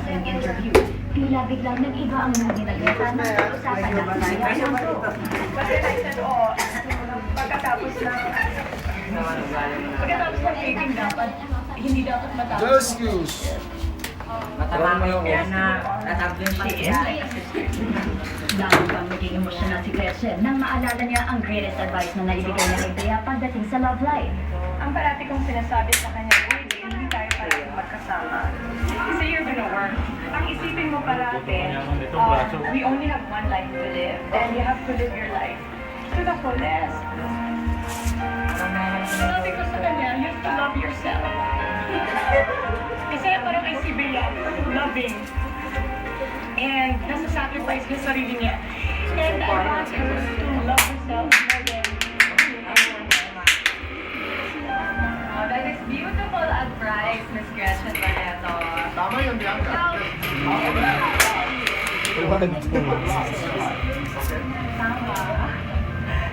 ng interview. Tila biglang nag-iba ang mood ni Greta nang pag-usapan ng kaya Kasi I said, pagkatapos ng taping dapat, hindi dapat matapos. No excuse. Matapang yung na natabling pa siya. Lalo bang naging emosyonal si Gretchen nang maalala niya ang greatest advice na naibigay niya kay Bea pagdating sa love life. Ang parati kong sinasabi sa kanya, uy, hindi tayo parang magkasama. Kasi you're gonna work. Ang isipin mo parati, we only have one life to live. And you have to live your life to the fullest. Sabi ko sa kanya, you have to love yourself. Kasi parang ay si Bea, loving. And nasa sacrifice niya sarili niya. And I want her to love herself more than That is beautiful advice, Miss Gretchen Barreto. Tama yun, Bianca. Tama.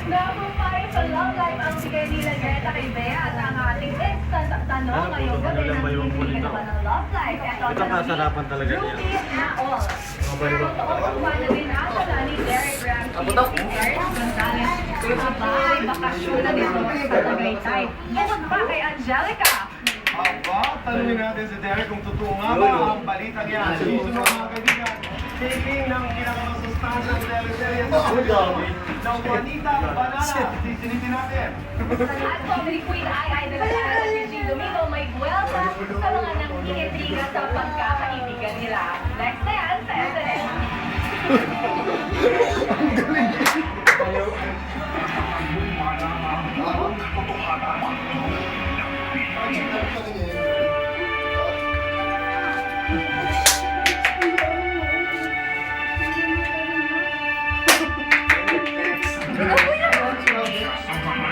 Nakumpay sa love life ang bigay nila Greta kay Bea at ang ating instant tanong ngayong gabi ng hindi ka naman ng love life. Ito kasarapan talaga niya. Ruby na all. Totoo kung paano dinadala ni Derek Ramsey si Eric Gonzalez sa bahay bakasyon na dito sa Tagaytay. Bukod pa kay Angelica. Aba, tanungin natin si Derek kung totoo nga ba ang balitang yan. Susunod mga kaibigan, taping ng pinakamasustansya ng teleserye sa studio ng Juanita Banana. Sisinitin natin. At comedy queen ay nagkakaroon si G. Domingo may buwelta sa mga nangingitriga sa pagkakaibigan nila. Next na yan sa SNL.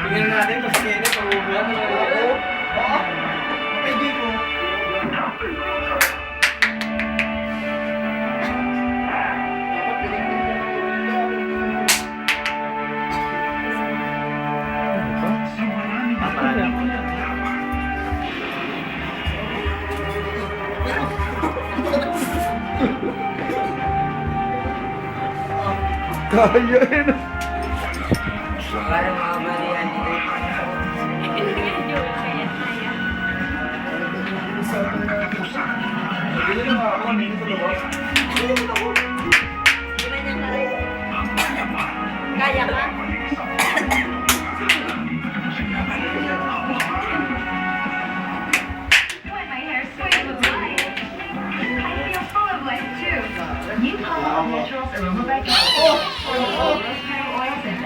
Tingnan natin kasi kaya na pag-ubulan na ako. Hindi ko. Papalala ko yan. Kaya yun. Parang mga balian ni Kaya ka? My hair's full of life. I feel full of life too. New Polo Naturals Aroma Vitamin.